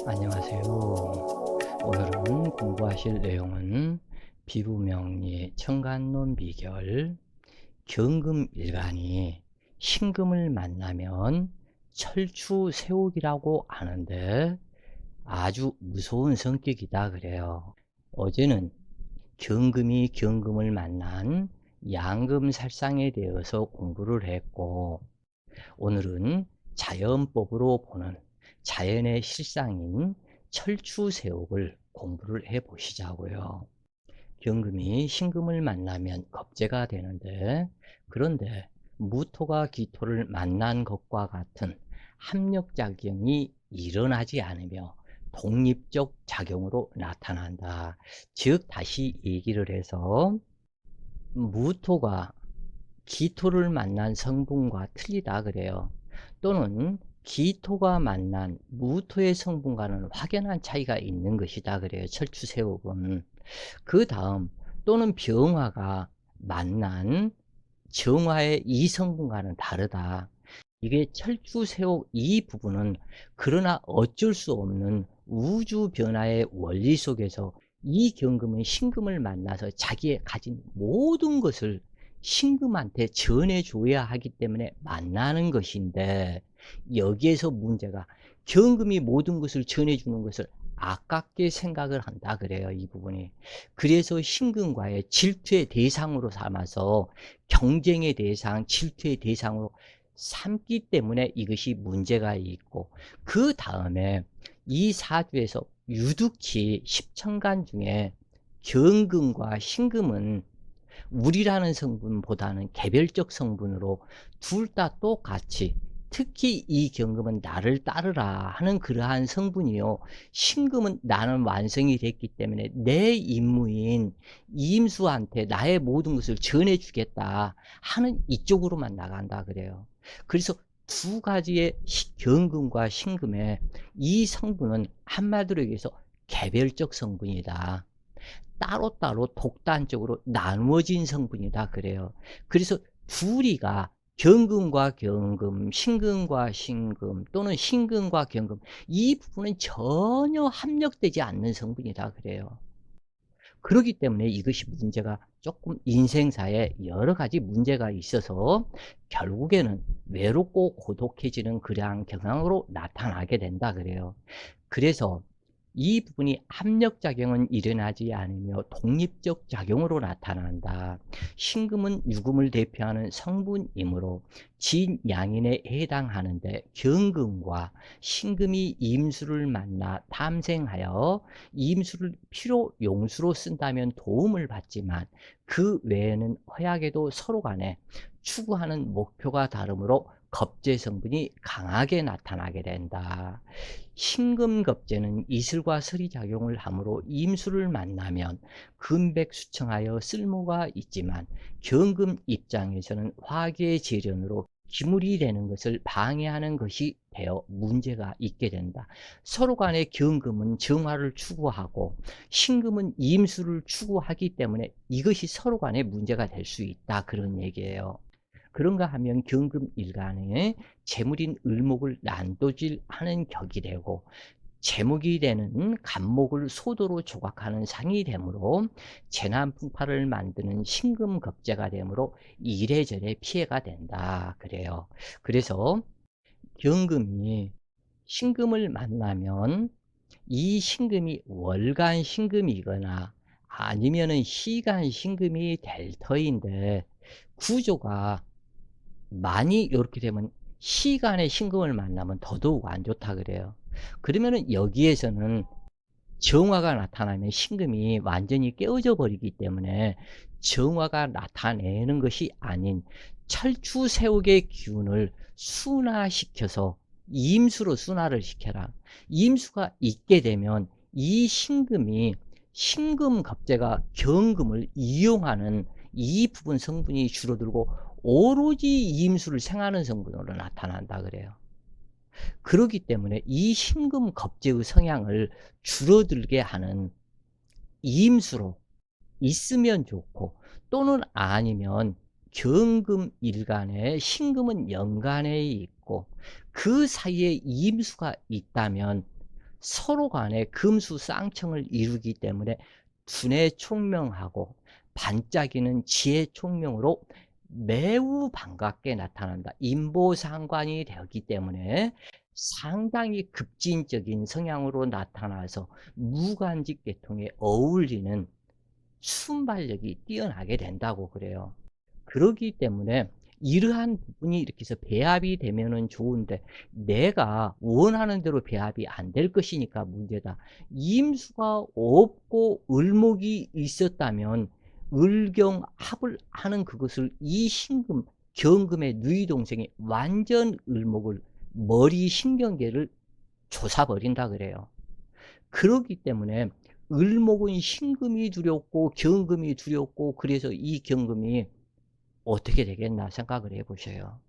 안녕하세요. 오늘은 공부하실 내용은 비부명리 청간론 비결 경금일간이 신금을 만나면 철추세옥이라고 하는데 아주 무서운 성격이다 그래요. 어제는 경금이 경금을 만난 양금살상에 대해서 공부를 했고, 오늘은 자연법으로 보는 자연의 실상인 철추세옥을 공부를 해 보시자고요. 경금이 신금을 만나면 겁재가 되는데, 그런데 무토가 기토를 만난 것과 같은 합력작용이 일어나지 않으며 독립적 작용으로 나타난다. 즉 다시 얘기를 해서 무토가 기토를 만난 성분과 틀리다 그래요. 또는 기토가 만난 무토의 성분과는 확연한 차이가 있는 것이다 그래요. 철추세옥은. 그 다음 또는 병화가 만난 정화의 이 성분과는 다르다. 이게 철추세옥 이 부분은 그러나 어쩔 수 없는 우주 변화의 원리 속에서 이 경금은 신금을 만나서 자기의 가진 모든 것을 신금한테 전해줘야 하기 때문에 만나는 것인데, 여기에서 문제가 경금이 모든 것을 전해주는 것을 아깝게 생각을 한다 그래요. 이 부분이. 그래서 신금과의 질투의 대상으로 삼아서 경쟁의 대상, 질투의 대상으로 삼기 때문에 이것이 문제가 있고, 그 다음에 이 사주에서 유득히 십천간 중에 경금과 신금은 물이라는 성분보다는 개별적 성분으로 둘 다 똑같이, 특히 이 경금은 나를 따르라 하는 그러한 성분이요, 신금은 나는 완성이 됐기 때문에 내 임무인 임수한테 나의 모든 것을 전해주겠다 하는 이쪽으로만 나간다 그래요. 그래서 두 가지의 경금과 신금의 이 성분은 한마디로 얘기해서 개별적 성분이다. 따로따로 독단적으로 나누어진 성분이다 그래요. 그래서 둘이가 경금과 경금, 신금과 신금, 또는 신금과 경금, 이 부분은 전혀 합력되지 않는 성분이다 그래요. 그렇기 때문에 이것이 문제가 조금 인생사에 여러 가지 문제가 있어서 결국에는 외롭고 고독해지는 그러한 경향으로 나타나게 된다 그래요. 그래서 이 부분이 합력작용은 일어나지 않으며 독립적 작용으로 나타난다. 신금은 유금을 대표하는 성분이므로 진양인에 해당하는데, 경금과 신금이 임수를 만나 탐생하여 임수를 필요 용수로 쓴다면 도움을 받지만, 그 외에는 허약에도 서로 간에 추구하는 목표가 다르므로 겁재 성분이 강하게 나타나게 된다. 신금겁재는 이슬과 설이 작용을 하므로 임수를 만나면 금백수청하여 쓸모가 있지만, 경금 입장에서는 화계의 재련으로 기물이 되는 것을 방해하는 것이 되어 문제가 있게 된다. 서로 간의 경금은 정화를 추구하고 신금은 임수를 추구하기 때문에 이것이 서로 간에 문제가 될 수 있다, 그런 얘기예요. 그런가 하면 경금일간에 재물인 을목을 난도질하는 격이 되고, 제목이 되는 간목을 소도로 조각하는 상이 되므로 재난풍파를 만드는 신금겁재가 되므로 이래저래 피해가 된다 그래요. 그래서 경금이 신금을 만나면 이 신금이 월간 신금이거나 아니면은 시간 신금이 될 터인데, 구조가 많이 이렇게 되면 시간의 신금을 만나면 더더욱 안 좋다 그래요. 그러면은 여기에서는 정화가 나타나면 신금이 완전히 깨어져 버리기 때문에 정화가 나타내는 것이 아닌 철추세옥의 기운을 순화시켜서 임수로 순화를 시켜라. 임수가 있게 되면 이 신금이 신금겁재가 경금을 이용하는 이 부분 성분이 줄어들고 오로지 임수를 생하는 성분으로 나타난다 그래요. 그렇기 때문에 이 신금겁재의 성향을 줄어들게 하는 임수로 있으면 좋고, 또는 아니면 경금일간에 신금은 연간에 있고 그 사이에 임수가 있다면 서로 간에 금수쌍청을 이루기 때문에 두뇌 총명하고 반짝이는 지혜 총명으로 매우 반갑게 나타난다. 인보상관이 되었기 때문에 상당히 급진적인 성향으로 나타나서 무관직 계통에 어울리는 순발력이 뛰어나게 된다고 그래요. 그러기 때문에 이러한 부분이 이렇게 해서 배합이 되면은 좋은데 내가 원하는 대로 배합이 안 될 것이니까 문제다. 임수가 없고 을목이 있었다면 을경합을 하는 그것을 이 신금, 경금의 누이 동생이 완전 을목을 머리 신경계를 조사버린다 그래요. 그렇기 때문에 을목은 신금이 두렵고 경금이 두렵고 그래서 이 경금이 어떻게 되겠나 생각을 해 보셔요.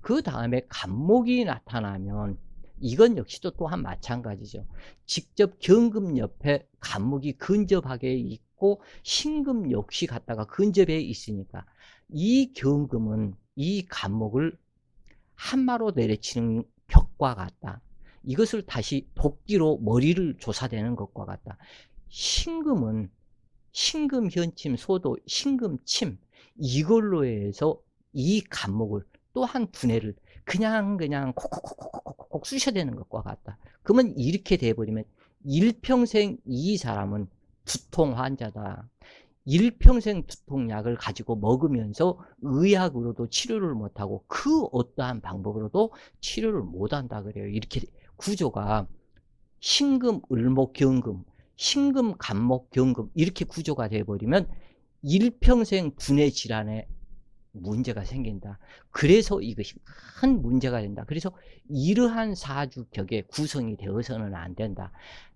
그 다음에 간목이 나타나면 이건 역시도 또한 마찬가지죠. 직접 경금 옆에 간목이 근접하게 있고 신금 역시 갖다가 근접해 있으니까 이 경금은 이 간목을 한마로 내리치는 격과 같다. 이것을 다시 도끼로 머리를 조사되는 것과 같다. 신금은 신금 현침 소도 신금 침 이걸로 해서 이 간목을 또한 두뇌를 그냥 콕콕콕콕콕콕 쑤셔야 되는 것과 같다. 그러면 이렇게 돼버리면 일평생 이 사람은 두통 환자다. 일평생 두통약을 가지고 먹으면서 의학으로도 치료를 못하고 그 어떠한 방법으로도 치료를 못한다 그래요. 이렇게 구조가 신금, 을목, 경금, 신금, 간목, 경금 이렇게 구조가 되어버리면 일평생 두뇌 질환에 문제가 생긴다. 그래서 이것이 큰 문제가 된다. 그래서 이러한 사주격에 구성이 되어서는 안 된다.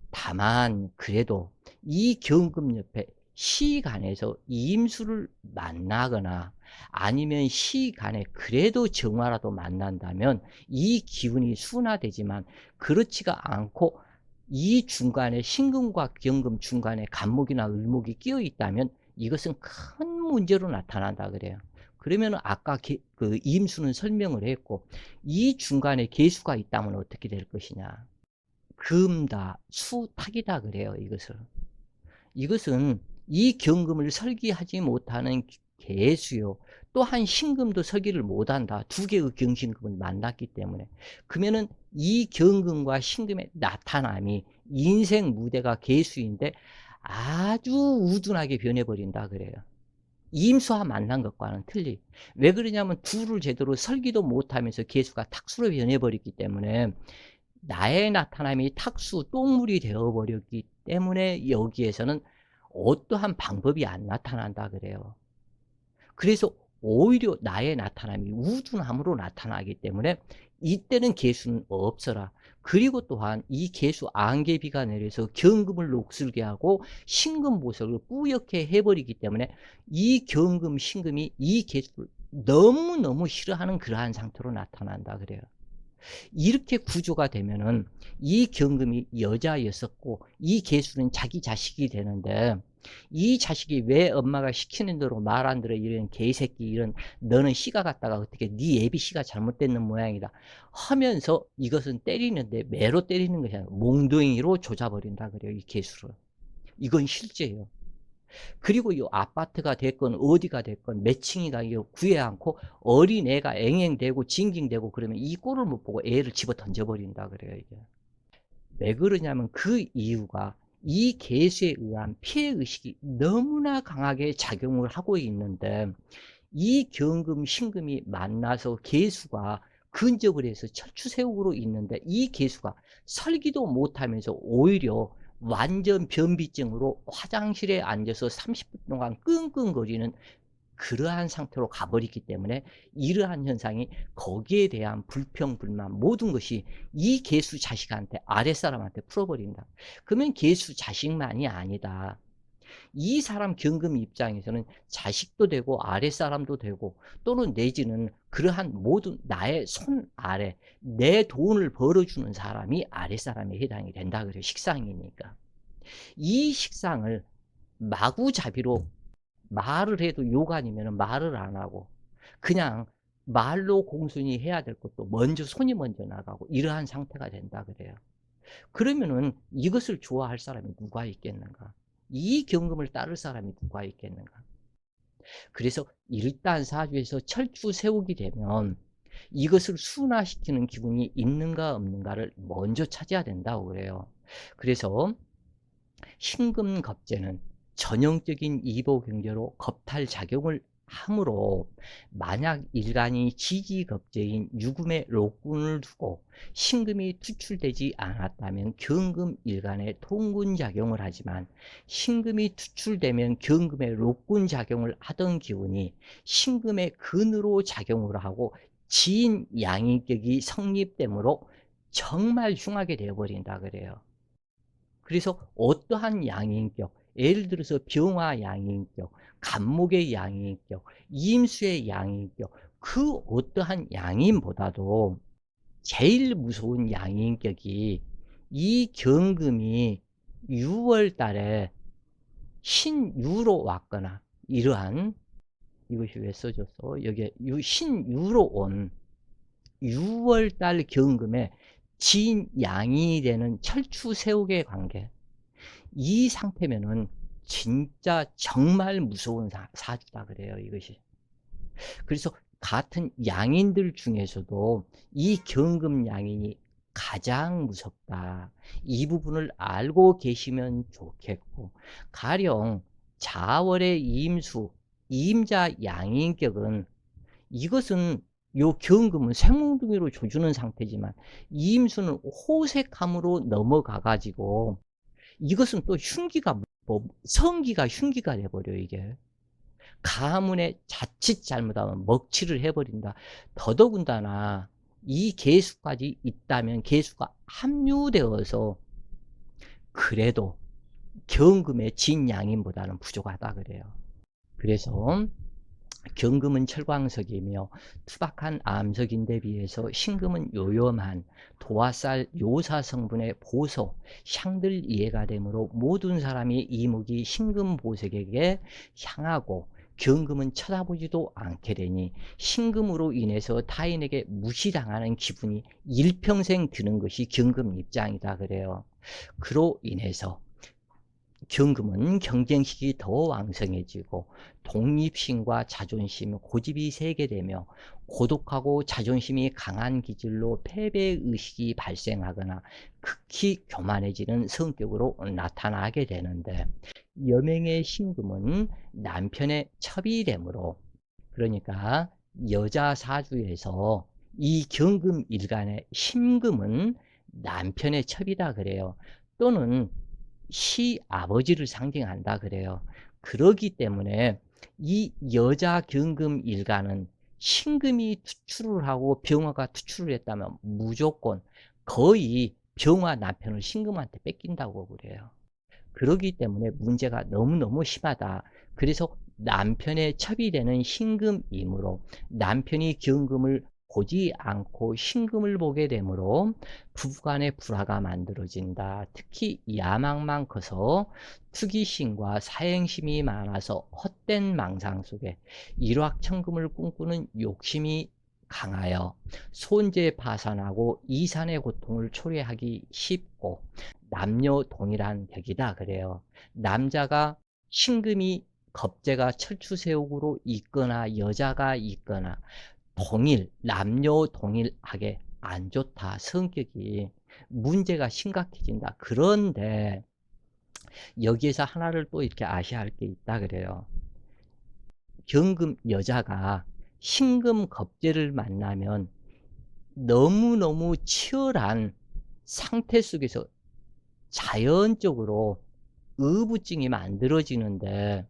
다만 그래도 이 경금 옆에 시간에서 임수를 만나거나 아니면 시간에 그래도 정화라도 만난다면 이 기운이 순화되지만 그렇지가 않고 이 중간에 신금과 경금 중간에 간목이나 을목이 끼어 있다면 이것은 큰 문제로 나타난다 그래요. 그러면 아까 그 임수는 설명을 했고 이 중간에 계수가 있다면 어떻게 될 것이냐. 금다, 수탁이다 그래요. 이것은 이 경금을 설기하지 못하는 개수요. 또한 신금도 설기를 못한다. 두 개의 경신금을 만났기 때문에. 그러면은 이 경금과 신금의 나타남이 인생 무대가 개수인데 아주 우둔하게 변해버린다 그래요. 임수와 만난 것과는 틀리. 왜 그러냐면 둘을 제대로 설기도 못하면서 개수가 탁수로 변해버렸기 때문에 나의 나타남이 탁수, 똥물이 되어버렸기 때문에 여기에서는 어떠한 방법이 안 나타난다 그래요. 그래서 오히려 나의 나타남이 우둔함으로 나타나기 때문에 이때는 개수는 없어라. 그리고 또한 이 개수 안개비가 내려서 경금을 녹슬게 하고 신금보석을 뿌옇게 해버리기 때문에 이 경금, 신금이 이 개수를 너무너무 싫어하는 그러한 상태로 나타난다 그래요. 이렇게 구조가 되면은 이 경금이 여자였었고 이 개수는 자기 자식이 되는데 이 자식이 왜 엄마가 시키는 대로 말 안 들어 이런 개새끼 이런 너는 씨가 갔다가 어떻게 네 애비 씨가 잘못됐는 모양이다 하면서 이것은 때리는데 매로 때리는 것이 아니라 몽둥이로 조져버린다 그래요. 이 개수를. 이건 실제예요. 그리고 이 아파트가 됐건 어디가 됐건 몇 층이가 구해 않고 어린애가 앵앵대고 징징대고 그러면 이 꼴을 못 보고 애를 집어 던져버린다 그래요. 이게 왜 그러냐면 그 이유가 이 개수에 의한 피해의식이 너무나 강하게 작용을 하고 있는데 이 경금 신금이 만나서 개수가 근접을 해서 철추세옥으로 있는데 이 개수가 설기도 못하면서 오히려 완전 변비증으로 화장실에 앉아서 30분 동안 끙끙거리는 그러한 상태로 가버리기 때문에 이러한 현상이 거기에 대한 불평, 불만 모든 것이 이 개수 자식한테 아랫사람한테 풀어버린다. 그러면 개수 자식만이 아니다. 이 사람 경금 입장에서는 자식도 되고 아랫사람도 되고 또는 내지는 그러한 모든 나의 손 아래 내 돈을 벌어주는 사람이 아랫사람에 해당이 된다 그래요. 식상이니까. 이 식상을 마구잡이로 말을 해도 욕 아니면 말을 안 하고 그냥 말로 공순히 해야 될 것도 먼저 손이 먼저 나가고 이러한 상태가 된다 그래요. 그러면은 이것을 좋아할 사람이 누가 있겠는가? 이 경금을 따를 사람이 누가 있겠는가? 그래서 일단사주에서 철주 세우게 되면 이것을 순화시키는 기운이 있는가 없는가를 먼저 찾아야 된다고 그래요. 그래서 신금겁재는 전형적인 이보경제로 겁탈작용을 하므로 만약 일간이 지지겁재인 유금의禄군을 두고 신금이 투출되지 않았다면 경금일간에 통군작용을 하지만 신금이 투출되면 경금의禄군작용을 하던 기운이 신금의 근으로 작용을 하고 지인양인격이 성립되므로 정말 흉하게 되어버린다 그래요. 그래서 어떠한 양인격, 예를 들어서 병화 양인격, 간목의 양인격, 임수의 양인격, 그 어떠한 양인보다도 제일 무서운 양인격이 이 경금이 6월 달에 신유로 왔거나 이러한, 이것이 왜 써졌어? 여기에 신유로 온 6월 달 경금에 진양이 되는 철추세옥의 관계, 이 상태면은 진짜 정말 무서운 사주다 그래요, 이것이. 그래서 같은 양인들 중에서도 이 경금 양인이 가장 무섭다. 이 부분을 알고 계시면 좋겠고, 가령 자월의 임수, 임자 양인격은, 이것은 요 경금은 생몽둥이로 조주는 상태지만 임수는 호색함으로 넘어가 가지고 이것은 또 흉기가, 뭐 성기가 흉기가 돼버려. 이게 가문에 자칫 잘못하면 먹칠을 해버린다. 더더군다나 이 개수까지 있다면 개수가 합류되어서 그래도 경금의 진양인보다는 부족하다 그래요. 그래서 경금은 철광석이며 투박한 암석인데 비해서 신금은 요염한 도화살 요사 성분의 보소, 향들 이해가 되므로 모든 사람이 이목이 신금 보색에게 향하고 경금은 쳐다보지도 않게 되니 신금으로 인해서 타인에게 무시당하는 기분이 일평생 드는 것이 경금 입장이다 그래요. 그로 인해서 경금은 경쟁식이 더 왕성해지고 독립심과 자존심, 고집이 세게 되며 고독하고 자존심이 강한 기질로 패배의식이 발생하거나 극히 교만해지는 성격으로 나타나게 되는데, 여명의 신금은 남편의 첩이 되므로, 그러니까 여자 사주에서 이 경금 일간의 신금은 남편의 첩이다 그래요. 또는 시아버지를 상징한다 그래요. 그러기 때문에 이 여자 경금 일가는 신금이 투출을 하고 병화가 투출을 했다면 무조건 거의 병화 남편을 신금한테 뺏긴다고 그래요. 그러기 때문에 문제가 너무너무 심하다. 그래서 남편의 첩이 되는 신금이므로 남편이 경금을 보지 않고 신금을 보게 되므로 부부간의 불화가 만들어진다. 특히 야망만 커서 투기심과 사행심이 많아서 헛된 망상 속에 일확천금을 꿈꾸는 욕심이 강하여 손재 파산하고 이산의 고통을 초래하기 쉽고 남녀 동일한 격이다 그래요. 남자가 신금이 겁재가 철추세옥으로 있거나 여자가 있거나 남녀 동일하게 안 좋다. 성격이 문제가 심각해진다. 그런데 여기에서 하나를 또 이렇게 아셔야 할 게 있다 그래요. 경금 여자가 신금 겁재를 만나면 너무너무 치열한 상태 속에서 자연적으로 의부증이 만들어지는데,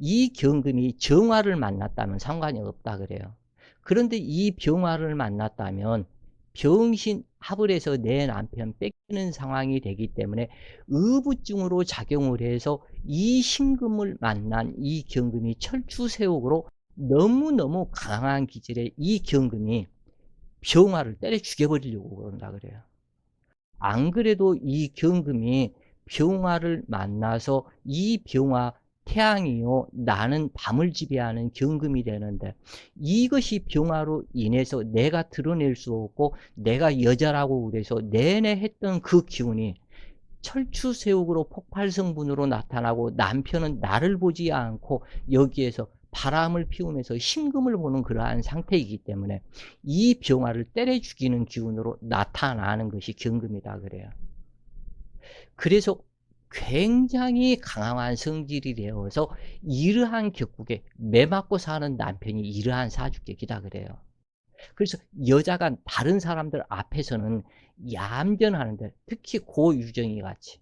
이 경금이 정화를 만났다면 상관이 없다 그래요. 그런데 이 병화를 만났다면 병신합을 해서 내 남편 뺏기는 상황이 되기 때문에 의부증으로 작용을 해서 이 신금을 만난 이 경금이 철추세옥으로 너무너무 강한 기질의 이 경금이 병화를 때려 죽여버리려고 그런다 그래요. 안 그래도 이 경금이 병화를 만나서 이 병화 태양이요 나는 밤을 지배하는 경금이 되는데, 이것이 병화로 인해서 내가 드러낼 수 없고 내가 여자라고 그래서 내내 했던 그 기운이 철추세옥으로 폭발성분으로 나타나고, 남편은 나를 보지 않고 여기에서 바람을 피우면서 신금을 보는 그러한 상태이기 때문에 이 병화를 때려 죽이는 기운으로 나타나는 것이 경금이다 그래요. 그래서 굉장히 강한 성질이 되어서 이러한 격국에 매맞고 사는 남편이 이러한 사주격이다 그래요. 그래서 여자가 다른 사람들 앞에서는 얌전하는데, 특히 고유정이 같이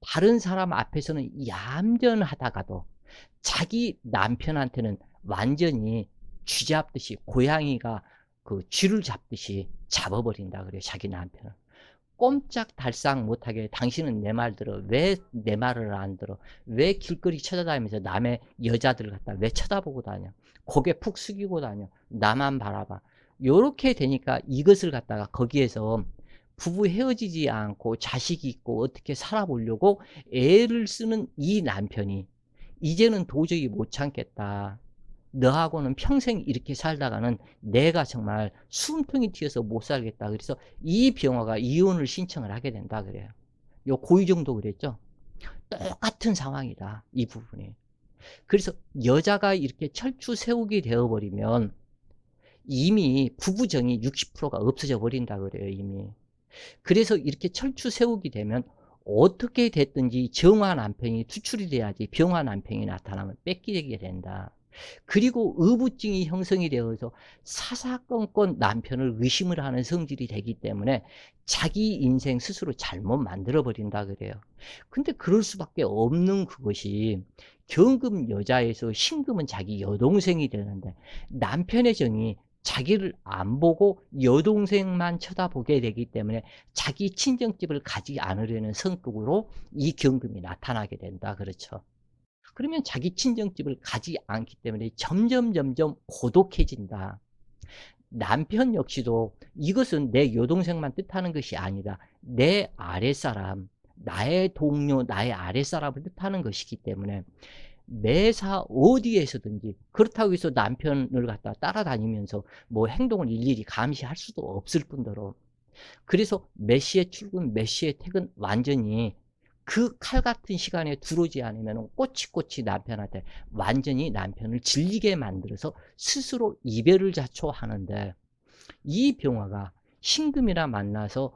다른 사람 앞에서는 얌전하다가도 자기 남편한테는 완전히 쥐잡듯이, 고양이가 그 쥐를 잡듯이 잡아버린다 그래요. 자기 남편은 꼼짝달싹 못하게, 당신은 내 말 들어, 왜 내 말을 안 들어, 왜 길거리 찾아다니면서 남의 여자들 갖다 왜 쳐다보고 다녀, 고개 푹 숙이고 다녀, 나만 바라봐. 요렇게 되니까 이것을 갖다가 거기에서 부부 헤어지지 않고 자식이 있고 어떻게 살아보려고 애를 쓰는 이 남편이 이제는 도저히 못 참겠다, 너하고는 평생 이렇게 살다가는 내가 정말 숨통이 튀어서 못 살겠다. 그래서 이 병화가 이혼을 신청을 하게 된다 그래요. 요 고유정도 그랬죠. 똑같은 상황이다, 이 부분이. 그래서 여자가 이렇게 철추세우게 되어버리면 이미 부부정이 60%가 없어져 버린다 그래요, 이미. 그래서 이렇게 철추세우게 되면 어떻게 됐든지 정화 남편이 투출이 돼야지 병화 남편이 나타나면 뺏기게 된다. 그리고 의부증이 형성이 되어서 사사건건 남편을 의심을 하는 성질이 되기 때문에 자기 인생 스스로 잘못 만들어 버린다 그래요. 근데 그럴 수밖에 없는 그것이, 경금 여자에서 신금은 자기 여동생이 되는데 남편의 정이 자기를 안 보고 여동생만 쳐다보게 되기 때문에 자기 친정집을 가지 않으려는 성격으로 이 경금이 나타나게 된다 그렇죠. 그러면 자기 친정집을 가지 않기 때문에 점점 고독해진다. 남편 역시도 이것은 내 여동생만 뜻하는 것이 아니라 내 아랫사람, 나의 동료, 나의 아랫사람을 뜻하는 것이기 때문에 매사 어디에서든지, 그렇다고 해서 남편을 갖다 따라다니면서 뭐 행동을 일일이 감시할 수도 없을 뿐더러, 그래서 몇 시에 출근, 몇 시에 퇴근, 완전히 그 칼 같은 시간에 들어오지 않으면 꼬치꼬치 남편한테 완전히 남편을 질리게 만들어서 스스로 이별을 자초하는데, 이 병화가 신금이라 만나서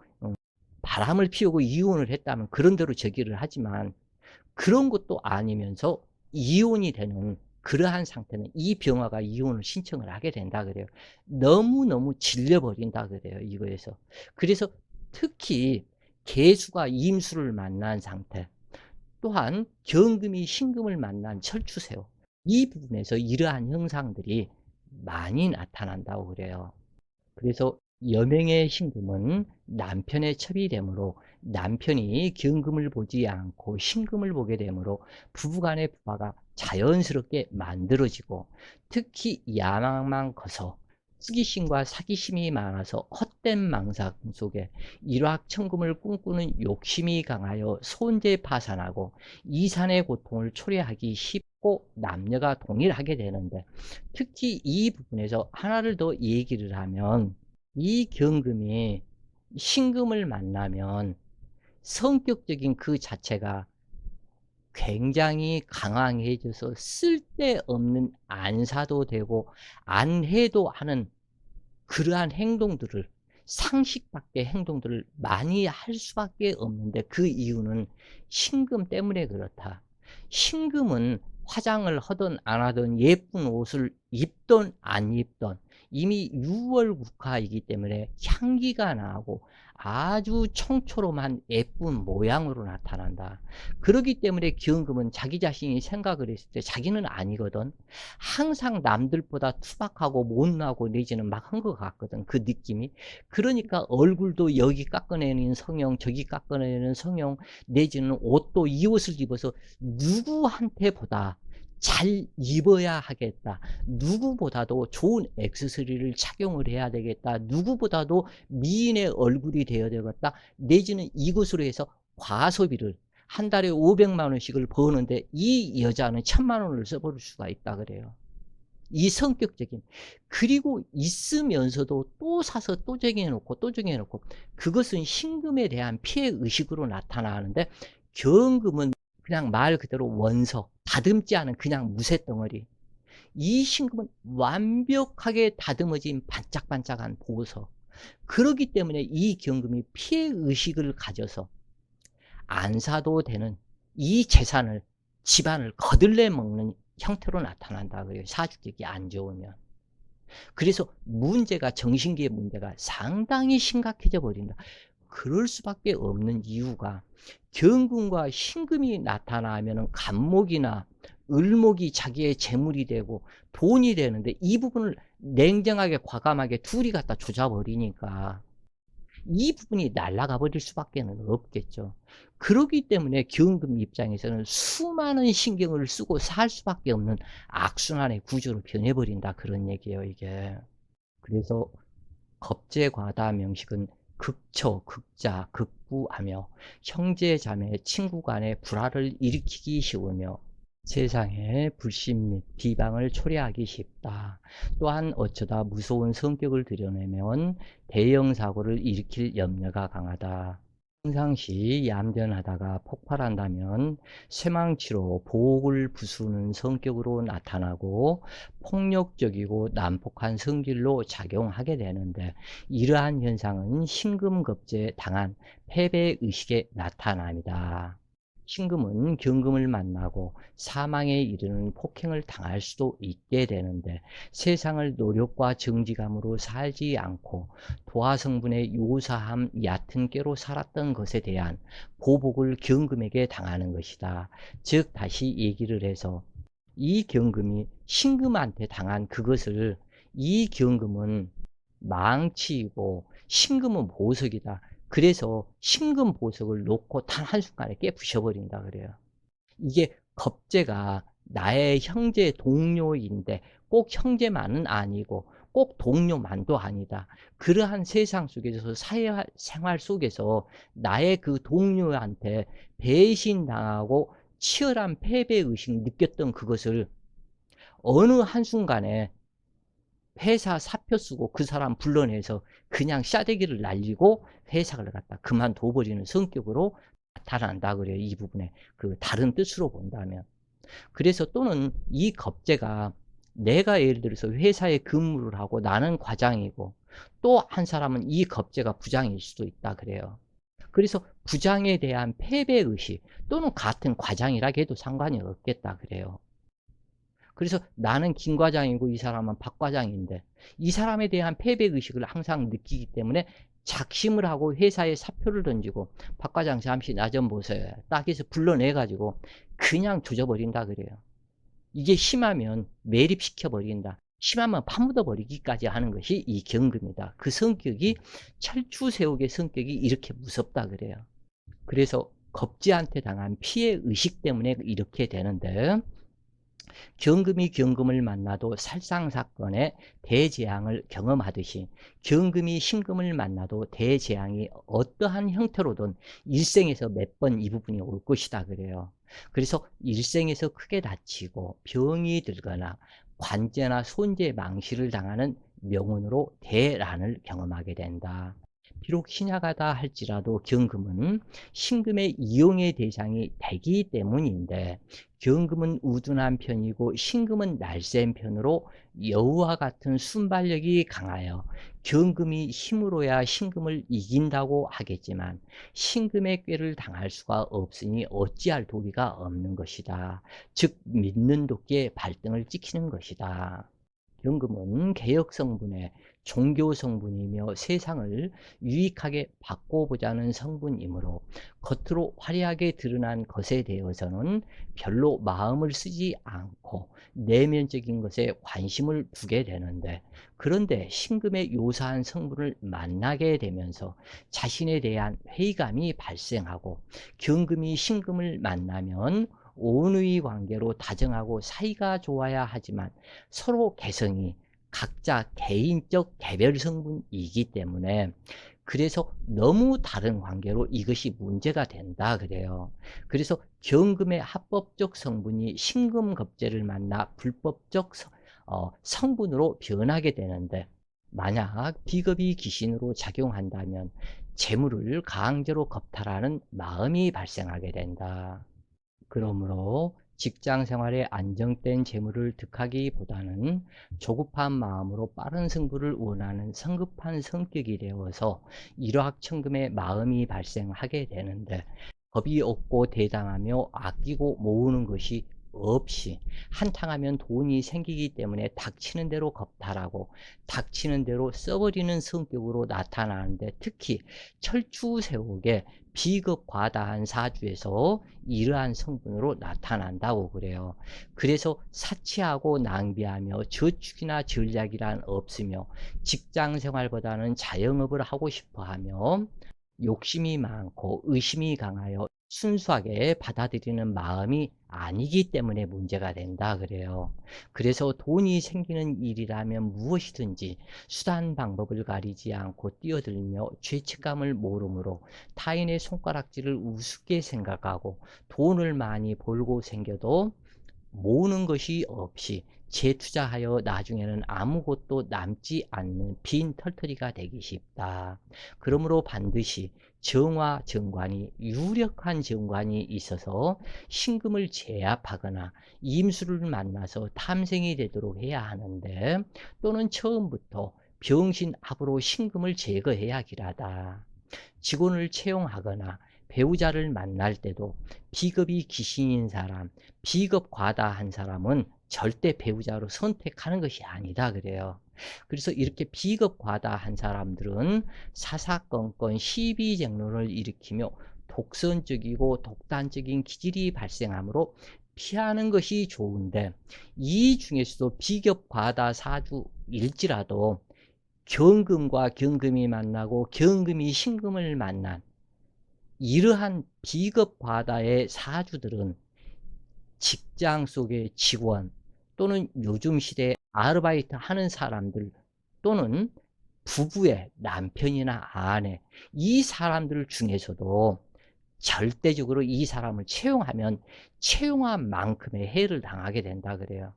바람을 피우고 이혼을 했다면 그런 대로 저기를 하지만, 그런 것도 아니면서 이혼이 되는 그러한 상태는 이 병화가 이혼을 신청을 하게 된다 그래요. 너무너무 질려버린다 그래요, 이거에서. 그래서 특히 계수가 임수를 만난 상태, 또한 경금이 신금을 만난 철추세요, 이 부분에서 이러한 현상들이 많이 나타난다고 그래요. 그래서 여명의 신금은 남편의 첩이 되므로 남편이 경금을 보지 않고 신금을 보게 되므로 부부간의 부화가 자연스럽게 만들어지고, 특히 야망만 커서 시기심과 사기심이 많아서 헛된 망상 속에 일확천금을 꿈꾸는 욕심이 강하여 손재 파산하고 이산의 고통을 초래하기 쉽고 남녀가 동일하게 되는데, 특히 이 부분에서 하나를 더 얘기를 하면, 이 경금이 신금을 만나면 성격적인 그 자체가 굉장히 강황해져서 쓸데없는 안사도 되고 안 해도 하는 그러한 행동들을, 상식 밖의 행동들을 많이 할 수밖에 없는데, 그 이유는 신금 때문에 그렇다. 신금은 화장을 하든 안 하든 예쁜 옷을 입든 안 입든 이미 6월 국화이기 때문에 향기가 나고 아주 청초롬한 예쁜 모양으로 나타난다. 그렇기 때문에 기은금은 자기 자신이 생각을 했을 때 자기는 아니거든. 항상 남들보다 투박하고 못나고 내지는 막 한 것 같거든, 그 느낌이. 그러니까 얼굴도 여기 깎아내는 성형, 저기 깎아내는 성형, 내지는 옷도 이 옷을 입어서 누구한테 보다 잘 입어야 하겠다, 누구보다도 좋은 액세서리를 착용을 해야 되겠다, 누구보다도 미인의 얼굴이 되어야 되겠다, 내지는 이것으로 해서 과소비를, 한 달에 500만 원씩을 버는데 이 여자는 1000만 원을 써버릴 수가 있다 그래요. 이 성격적인. 그리고 있으면서도 또 사서 또 정해놓고 또 정해놓고, 그것은 신금에 대한 피해의식으로 나타나는데, 경금은 그냥 말 그대로 원서, 다듬지 않은 그냥 무쇠덩어리. 이 신금은 완벽하게 다듬어진 반짝반짝한 보석. 그렇기 때문에 이 경금이 피해의식을 가져서 안 사도 되는 이 재산을, 집안을 거들내 먹는 형태로 나타난다 그래요. 사주격이 안 좋으면. 그래서 문제가, 정신기의 문제가 상당히 심각해져 버린다. 그럴 수밖에 없는 이유가, 경금과 신금이 나타나면 간목이나 을목이 자기의 재물이 되고 돈이 되는데, 이 부분을 냉정하게 과감하게 둘이 갖다 조져버리니까 이 부분이 날아가 버릴 수밖에 없겠죠. 그렇기 때문에 경금 입장에서는 수많은 신경을 쓰고 살 수밖에 없는 악순환의 구조로 변해버린다, 그런 얘기예요, 이게. 그래서 겁재과다 명식은 극처, 극자, 극부하며 형제, 자매, 친구 간의 불화를 일으키기 쉬우며 세상에 불신 및 비방을 초래하기 쉽다. 또한 어쩌다 무서운 성격을 드러내면 대형 사고를 일으킬 염려가 강하다. 평상시 얌전하다가 폭발한다면 쇠망치로 복을 부수는 성격으로 나타나고 폭력적이고 난폭한 성질로 작용하게 되는데, 이러한 현상은 신금겁제에 당한 패배의식의 나타남이다. 신금은 경금을 만나고 사망에 이르는 폭행을 당할 수도 있게 되는데, 세상을 노력과 정직함으로 살지 않고 도화성분의 요사함 얕은 꾀로 살았던 것에 대한 보복을 경금에게 당하는 것이다. 즉, 다시 얘기를 해서 이 경금이 신금한테 당한 그것을, 이 경금은 망치이고 신금은 보석이다. 그래서 신금 보석을 놓고 단 한순간에 깨부셔버린다 그래요. 이게 겁재가 나의 형제 동료인데, 꼭 형제만은 아니고 꼭 동료만도 아니다. 그러한 세상 속에서, 사회생활 속에서 나의 그 동료한테 배신당하고 치열한 패배의식 느꼈던 그것을 어느 한순간에 회사 사표 쓰고 그 사람 불러내서 그냥 싸대기를 날리고 회사를 갖다 그만둬 버리는 성격으로 나타난다 그래요. 이 부분에 그 다른 뜻으로 본다면. 그래서 또는 이 겁재가, 내가 예를 들어서 회사에 근무를 하고 나는 과장이고 또 한 사람은 이 겁재가 부장일 수도 있다 그래요. 그래서 부장에 대한 패배의식, 또는 같은 과장이라 해도 상관이 없겠다 그래요. 그래서 나는 김 과장이고 이 사람은 박 과장인데, 이 사람에 대한 패배의식을 항상 느끼기 때문에 작심을 하고 회사에 사표를 던지고, 박 과장 잠시 나 좀 보세요, 딱 해서 불러내가지고 그냥 조져버린다 그래요. 이게 심하면 매립시켜버린다, 심하면 파묻어버리기까지 하는 것이 이 경금이다. 그 성격이, 철추세옥의 성격이 이렇게 무섭다 그래요. 그래서 겁지한테 당한 피해의식 때문에 이렇게 되는데, 경금이 경금을 만나도 살상사건에 대재앙을 경험하듯이, 경금이 신금을 만나도 대재앙이 어떠한 형태로든 일생에서 몇 번 이 부분이 올 것이다 그래요. 그래서 일생에서 크게 다치고 병이 들거나 관제나 손재 망실을 당하는 명운으로 대란을 경험하게 된다. 비록 신약하다 할지라도 경금은 신금의 이용의 대상이 되기 때문인데, 경금은 우둔한 편이고 신금은 날쌘 편으로 여우와 같은 순발력이 강하여 경금이 힘으로야 신금을 이긴다고 하겠지만, 신금의 꾀를 당할 수가 없으니 어찌할 도리가 없는 것이다. 즉, 믿는 도끼에 발등을 찍히는 것이다. 경금은 개혁 성분의 종교 성분이며 세상을 유익하게 바꿔보자는 성분이므로, 겉으로 화려하게 드러난 것에 대해서는 별로 마음을 쓰지 않고 내면적인 것에 관심을 두게 되는데, 그런데 신금의 요사한 성분을 만나게 되면서 자신에 대한 회의감이 발생하고, 경금이 신금을 만나면 온의 관계로 다정하고 사이가 좋아야 하지만 서로 개성이 각자 개인적 개별 성분이기 때문에, 그래서 너무 다른 관계로 이것이 문제가 된다 그래요. 그래서 경금의 합법적 성분이 신금겁제를 만나 불법적 성분으로 변하게 되는데, 만약 비겁이 귀신으로 작용한다면 재물을 강제로 겁탈하는 마음이 발생하게 된다. 그러므로 직장 생활에 안정된 재물을 득하기보다는 조급한 마음으로 빠른 승부를 원하는 성급한 성격이 되어서 일확천금의 마음이 발생하게 되는데, 겁이 없고 대담하며 아끼고 모으는 것이 없이 한탕하면 돈이 생기기 때문에 닥치는 대로 겁탈하고 닥치는 대로 써버리는 성격으로 나타나는데, 특히 철추세옥의 비겁과다한 사주에서 이러한 성분으로 나타난다고 그래요. 그래서 사치하고 낭비하며 저축이나 전략이란 없으며 직장 생활보다는 자영업을 하고 싶어 하며 욕심이 많고 의심이 강하여 순수하게 받아들이는 마음이 아니기 때문에 문제가 된다 그래요. 그래서 돈이 생기는 일이라면 무엇이든지 수단 방법을 가리지 않고 뛰어들며 죄책감을 모르므로 타인의 손가락질을 우습게 생각하고 돈을 많이 벌고 생겨도 모으는 것이 없이 재투자하여 나중에는 아무것도 남지 않는 빈 털터리가 되기 쉽다. 그러므로 반드시 정화 정관이 유력한 정관이 있어서 신금을 제압하거나 임수를 만나서 탐생이 되도록 해야 하는데, 또는 처음부터 병신합으로 신금을 제거해야 기라다. 직원을 채용하거나 배우자를 만날 때도 비겁이 귀신인 사람, 비겁 과다한 사람은 절대 배우자로 선택하는 것이 아니다 그래요. 그래서 이렇게 비겁 과다한 사람들은 사사건건 시비쟁론을 일으키며 독선적이고 독단적인 기질이 발생하므로 피하는 것이 좋은데, 이 중에서도 비겁 과다 사주일지라도 경금과 경금이 만나고 경금이 신금을 만난 이러한 비겁 바다의 사주들은 직장 속의 직원, 또는 요즘 시대에 아르바이트 하는 사람들, 또는 부부의 남편이나 아내, 이 사람들 중에서도 절대적으로 이 사람을 채용하면 채용한 만큼의 해를 당하게 된다 그래요.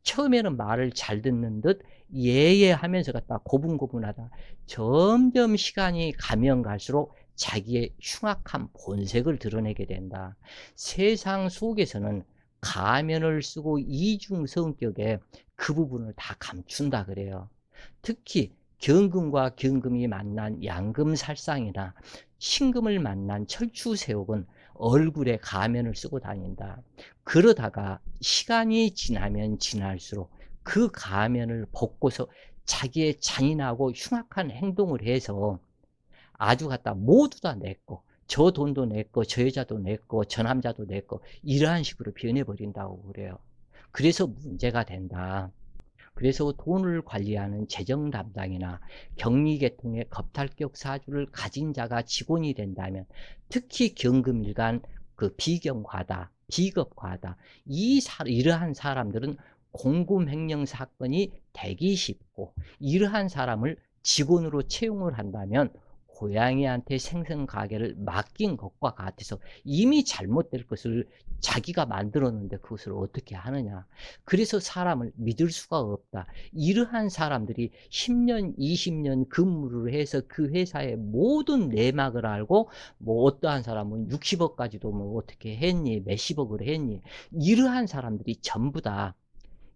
처음에는 말을 잘 듣는 듯 예예하면서 갖다 고분고분하다 점점 시간이 가면 갈수록 자기의 흉악한 본색을 드러내게 된다. 세상 속에서는 가면을 쓰고 이중 성격의 그 부분을 다 감춘다 그래요. 특히 경금과 경금이 만난 양금살상이나 신금을 만난 철추세옥은 얼굴에 가면을 쓰고 다닌다. 그러다가 시간이 지나면 지날수록 그 가면을 벗고서 자기의 잔인하고 흉악한 행동을 해서 아주 갖다 모두 다 내 거, 저 돈도 내 거, 저 여자도 내 거, 저 남자도 내 거, 이러한 식으로 변해버린다고 그래요. 그래서 문제가 된다. 그래서 돈을 관리하는 재정 담당이나 격리계통의 겁탈격 사주를 가진 자가 직원이 된다면, 특히 경금일간 그 비경과다, 비겁과다, 이러한 사람들은 공금횡령 사건이 되기 쉽고, 이러한 사람을 직원으로 채용을 한다면 고양이한테 생선가게를 맡긴 것과 같아서 이미 잘못될 것을 자기가 만들었는데 그것을 어떻게 하느냐. 그래서 사람을 믿을 수가 없다. 이러한 사람들이 10년, 20년 근무를 해서 그 회사의 모든 내막을 알고, 뭐 어떠한 사람은 60억까지도 뭐 어떻게 했니, 몇십억을 했니, 이러한 사람들이 전부 다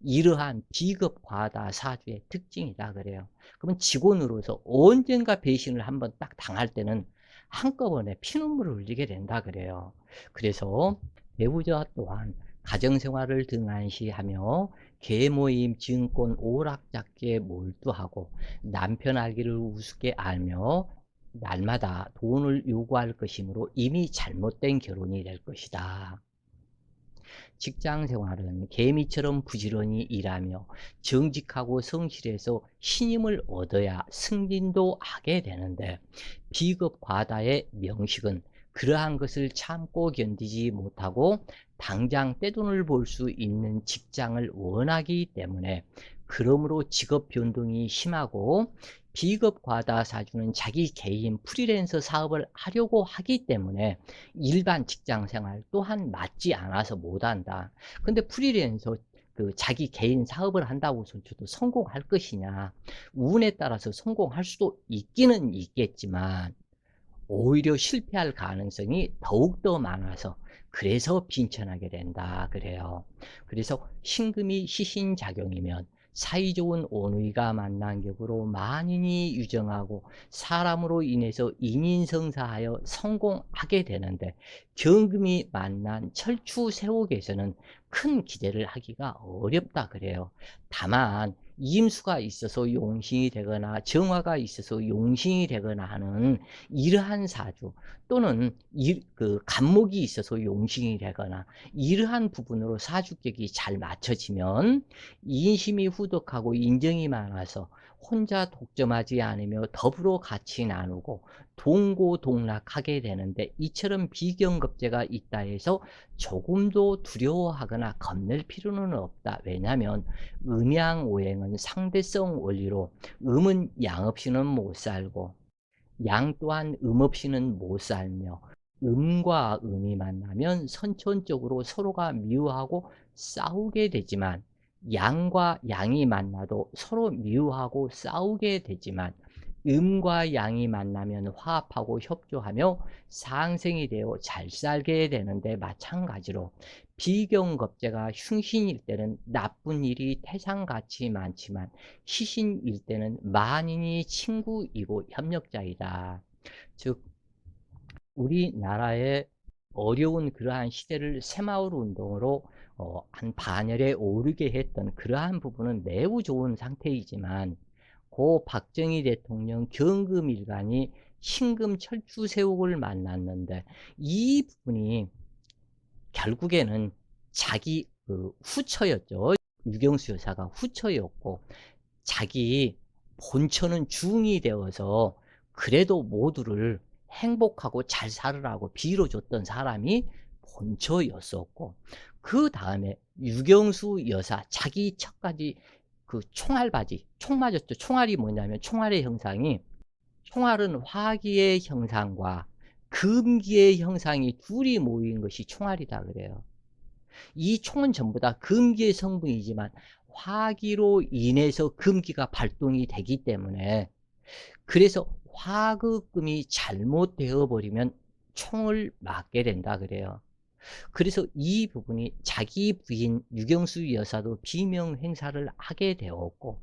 이러한 비겁 과다 사주의 특징이다 그래요. 그러면 직원으로서 언젠가 배신을 한번 딱 당할 때는 한꺼번에 피눈물을 흘리게 된다 그래요. 그래서 배우자 또한 가정생활을 등한시하며 계모임, 증권, 오락잡기에 몰두하고 남편 알기를 우습게 알며 날마다 돈을 요구할 것이므로 이미 잘못된 결혼이 될 것이다. 직장 생활은 개미처럼 부지런히 일하며 정직하고 성실해서 신임을 얻어야 승진도 하게 되는데, 비겁 과다의 명식은 그러한 것을 참고 견디지 못하고 당장 떼돈을 벌 수 있는 직장을 원하기 때문에, 그러므로 직업 변동이 심하고 비급 과다 사주는 자기 개인 프리랜서 사업을 하려고 하기 때문에 일반 직장 생활 또한 맞지 않아서 못한다. 근데 프리랜서 자기 개인 사업을 한다고 해서 저도 성공할 것이냐? 운에 따라서 성공할 수도 있기는 있겠지만 오히려 실패할 가능성이 더욱더 많아서 그래서 빈천하게 된다 그래요. 그래서 신금이 시신작용이면 사이좋은 오누이가 만난 격으로 만인이 유정하고 사람으로 인해서 인인성사하여 성공하게 되는데, 경금이 만난 철추세옥에서는 큰 기대를 하기가 어렵다 그래요. 다만 임수가 있어서 용신이 되거나 정화가 있어서 용신이 되거나 하는 이러한 사주, 또는 간목이 있어서 용신이 되거나 이러한 부분으로 사주격이 잘 맞춰지면 인심이 후덕하고 인정이 많아서 혼자 독점하지 않으며 더불어 같이 나누고 동고동락하게 되는데, 이처럼 비경급제가 있다 해서 조금도 두려워하거나 겁낼 필요는 없다. 왜냐하면 음양오행은 상대성 원리로 음은 양 없이는 못 살고 양 또한 음 없이는 못 살며, 음과 음이 만나면 선천적으로 서로가 미워하고 싸우게 되지만, 양과 양이 만나도 서로 미워하고 싸우게 되지만, 음과 양이 만나면 화합하고 협조하며 상생이 되어 잘 살게 되는데, 마찬가지로 비경겁제가 흉신일 때는 나쁜 일이 태산같이 많지만 시신일 때는 만인이 친구이고 협력자이다. 즉 우리나라의 어려운 그러한 시대를 새마을 운동으로 한 반열에 오르게 했던 그러한 부분은 매우 좋은 상태이지만, 고 박정희 대통령 경금일간이 신금 철추세옥을 만났는데, 이 부분이 결국에는 자기 후처였죠. 유경수 여사가 후처였고, 자기 본처는 중이 되어서 그래도 모두를 행복하고 잘 살으라고 빌어줬던 사람이 본처였었고, 그 다음에 유경수 여사 자기 척까지 총알바지, 총 맞았죠. 총알이 뭐냐면, 총알의 형상이, 총알은 화기의 형상과 금기의 형상이 둘이 모인 것이 총알이다 그래요. 이 총은 전부 다 금기의 성분이지만 화기로 인해서 금기가 발동이 되기 때문에, 그래서 화극금이 잘못되어 버리면 총을 맞게 된다 그래요. 그래서 이 부분이 자기 부인 유경수 여사도 비명 행사를 하게 되었고,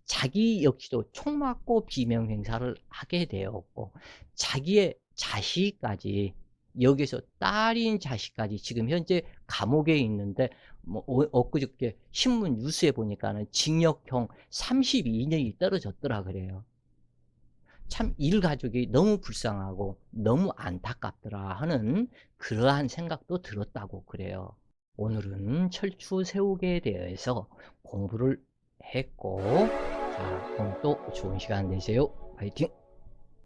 자기 역시도 총 맞고 비명 행사를 하게 되었고, 자기의 자식까지, 여기서 딸인 자식까지 지금 현재 감옥에 있는데, 뭐 엊그저께 신문 뉴스에 보니까는 징역형 32년이 떨어졌더라 그래요. 참 일가족이 너무 불쌍하고 너무 안타깝더라 하는 그러한 생각도 들었다고 그래요. 오늘은 철추 세옥에 대해서 공부를 했고, 자, 오늘 또 좋은 시간 되세요. 화이팅!